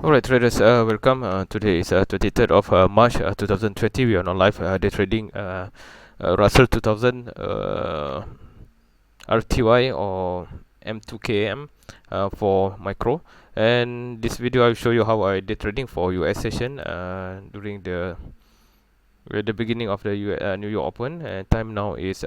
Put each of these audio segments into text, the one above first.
Alright traders, welcome. Today is 23rd of March 2020. We are on live day trading Russell 2000 RTY or M2K for micro. And this video I will show you how I did trading for US Session during the beginning of the New York Open. And time now is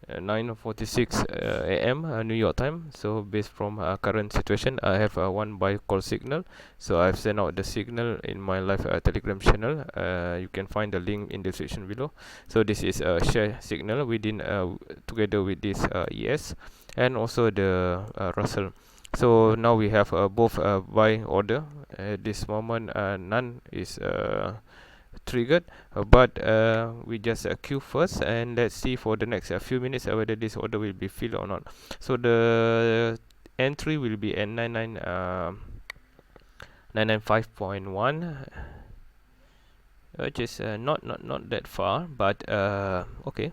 9:46 a.m. New York time. So based from current situation, I have one buy call signal. So I've sent out the signal in my live Telegram channel. You can find the link in the description below. So this is a share signal within together with this ES and also the Russell. So now we have both buy order. At this moment, none is triggered, but we just queue first, and let's see for the next few minutes whether this order will be filled or not. So the entry will be at 995.1, which is not that far, but okay.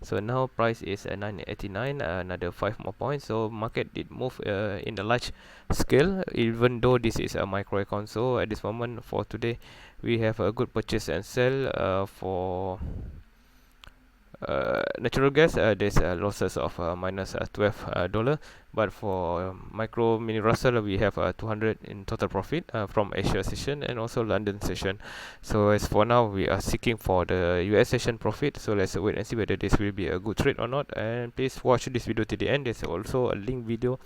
So now price is 989, another 5 more points. So market did move in the large scale, even though this is a micro account. So at this moment for today, we have a good purchase and sell for natural gas. There's losses of minus $12, but for micro mini Russell we have 200 in total profit from Asia session and also London session. So as for now we are seeking for the US session profit, so let's wait and see whether this will be a good trade or not. And please watch this video to the end. There's also a link video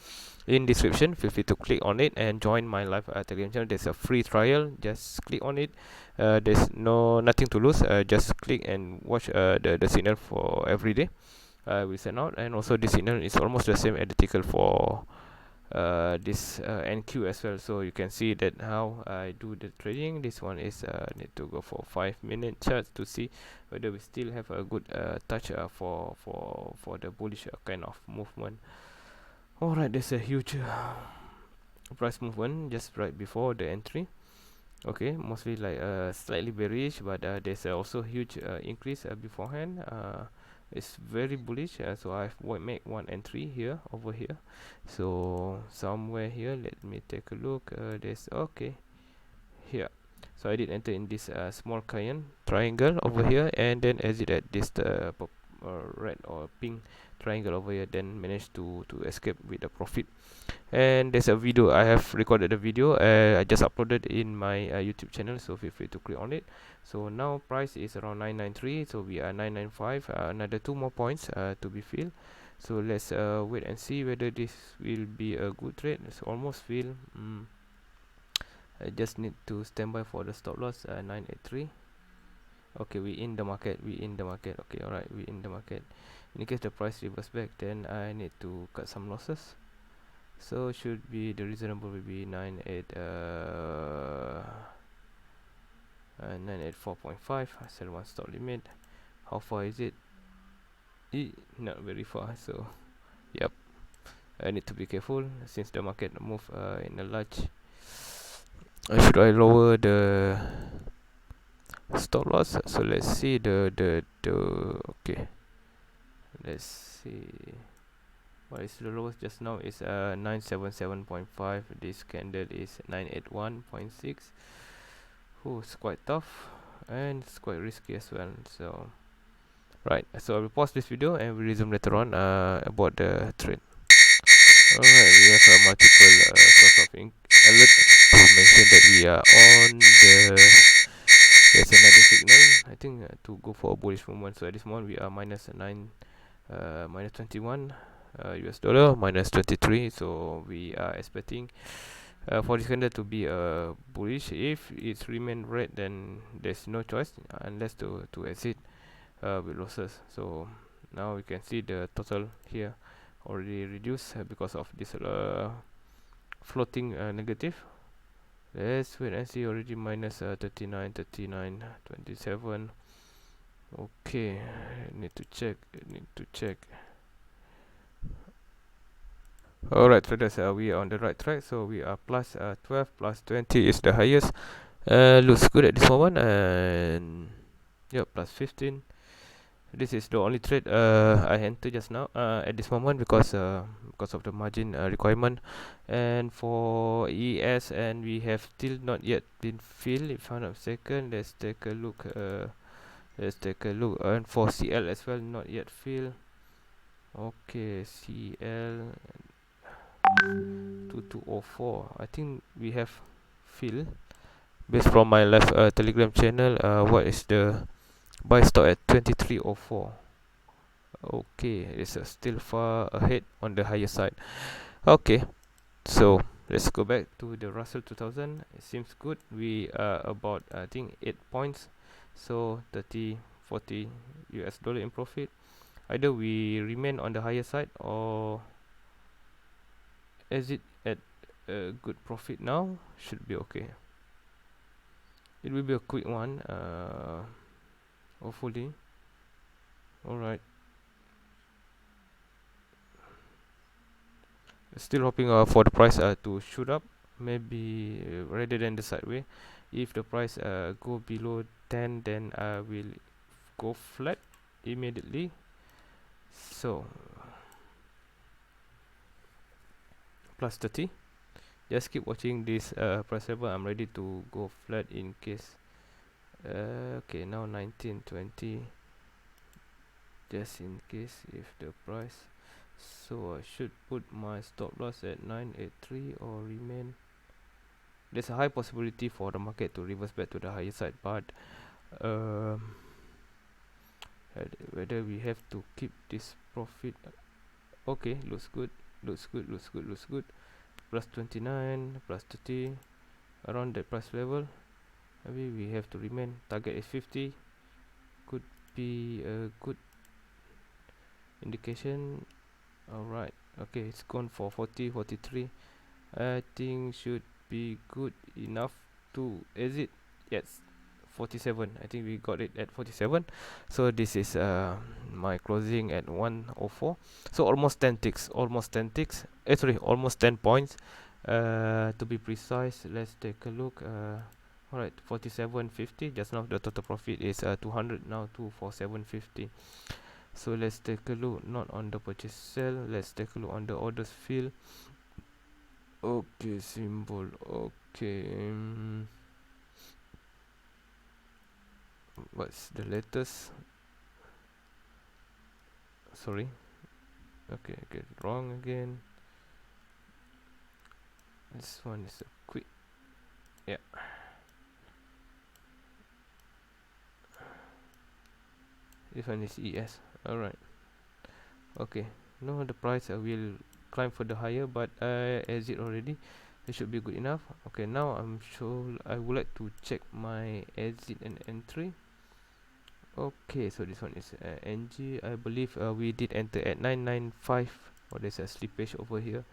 in description. Feel free to click on it and join my live Telegram channel. There's a free trial, just click on it. There's nothing to lose. Just click and watch the signal for every day we send out. And also this signal is almost the same identical for this NQ as well. So you can see that how I do the trading. This one is need to go for 5-minute charts to see whether we still have a good touch for the bullish kind of movement. Alright, there's a huge price movement just right before the entry. Okay, mostly like slightly bearish, but there's also huge increase beforehand. It's very bullish, so I've make one entry here over here. So somewhere here, let me take a look. There's okay here. So I did enter in this small triangle over here, and then exit at this red or pink triangle over here. Then managed to escape with a profit. And there's a video I have recorded the video. I just uploaded in my YouTube channel, so feel free to click on it. So now price is around 993, so we are 995. Another 2 more points to be filled. So let's wait and see whether this will be a good trade. It's almost filled. I just need to stand by for the stop loss 983. Okay, we in the market. Okay, alright, we in the market. In case the price reverse back, then I need to cut some losses. So should be the reasonable will be 984.5. I sell one stop limit. How far is it? Not very far. So yep, I need to be careful since the market move in a large. Should I lower the stop loss? So let's see the okay. Let's see. What is the lowest just now is 977.5. This candle is 981.6. Oh, it's quite tough and it's quite risky as well. So right, so I will pause this video and we resume later on about the trade. Alright, we have multiple source of alert to mention that we are on there's another signal I think to go for a bullish movement. So at this moment we are minus 21 US dollar, minus 23. So we are expecting for this candle to be bullish. If it's remain red, then there's no choice unless to exit with losses. So now we can see the total here already reduced because of this floating negative. Let's wait and see. Already minus 39, 27. Okay, need to check. Alright, traders, we are on the right track. So we are plus 12, plus 20 is the highest. Looks good at this moment. And yeah, plus 15. This is the only trade I entered just now at this moment because of the margin requirement. And for for ES, and we have still not yet been filled. If I'm not mistaken, let's take a look. And for CL as well, not yet filled. Okay, CL 2204. I think we have filled. Based from my live Telegram channel, what is the buy stop at 2304? Okay, it's still far ahead on the higher side. Okay, so let's go back to the Russell 2000. It seems good. We are about, I think, 8 points, so 30 40 US dollar in profit. Either we remain on the higher side or exit at a good profit now. Should be okay. It will be a quick one, hopefully. Alright, still hoping for the price to shoot up, maybe rather than the sideway. If the price go below 10, then I will go flat immediately. So plus 30. Just keep watching this price level. I'm ready to go flat in case. Okay, now 1920, just in case if the price. So I should put my stop loss at 983 or remain. There's a high possibility for the market to reverse back to the higher side, but whether we have to keep this profit. Okay, looks good, looks good. Plus 29, plus 30, around that price level. Maybe we have to remain. Target is 50. Could be a good indication. Alright, okay, it's gone for 40, 43. I think should be good enough to exit. Yes, 47. I think we got it at 47. So this is my closing at 104. So almost 10 ticks. Almost 10 points. To be precise, let's take a look. Alright, 47.50. Just now the total profit is 200. Now 247.50. So let's take a look. Not on the purchase sell. Let's take a look on the orders field. Okay, symbol. Okay. What's the latest? Sorry. Okay, I get it wrong again. This one is a quick. Yeah. This one is ES. Alright. Okay. No, the price will climb further higher, but I exit already. It should be good enough. Okay, now I'm sure I would like to check my exit and entry. Okay, so this one is NG. I believe we did enter at 995. Oh, there's a slippage over here.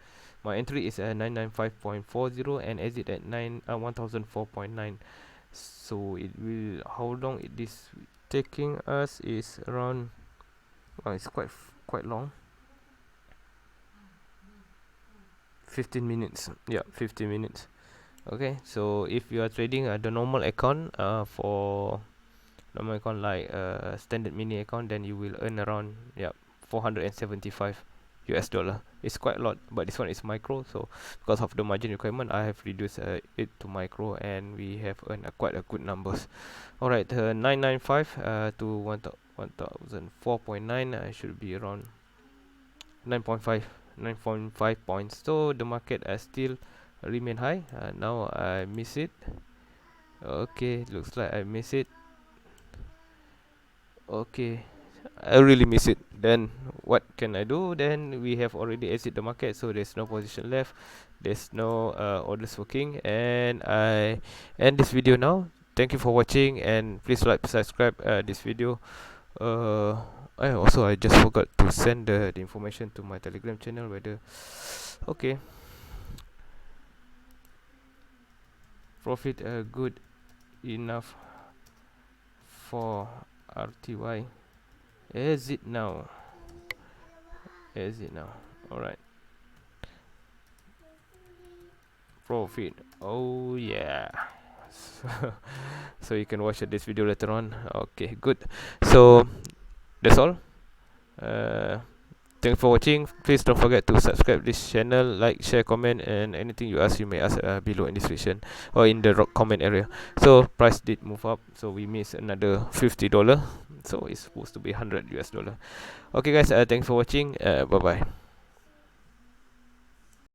My entry is 995.40 and exit at 1004.9. So it will, how long it is taking us is around, it's quite long. 15 minutes. Yeah, 15 minutes. Okay, so if you are trading the normal account, for normal account like standard mini account, then you will earn around 475 US dollar. It's quite a lot, but this one is micro, so because of the margin requirement, I have reduced it to micro, and we have earned quite a good numbers. Alright, 995 to 1004.9 should be around 9.5 points. So the market still remain high. Now I miss it. Okay, looks like I miss it. Okay, I really miss it. Then what can I do? Then we have already exit the market, so there's no position left. There's no orders working, and I end this video now. Thank you for watching, and please like, subscribe this video. I just forgot to send the information to my Telegram channel. Whether okay, profit good enough for RTY. Exit now. Alright, profit. Oh yeah. So you can watch this video later on. Okay, good. So that's all. Thanks for watching. Please don't forget to subscribe this channel, like, share, comment, and anything you ask, you may ask below in description or in the comment area. So price did move up, so we missed another $50. So it's supposed to be 100 US dollar. Okay guys, thanks for watching. Bye bye.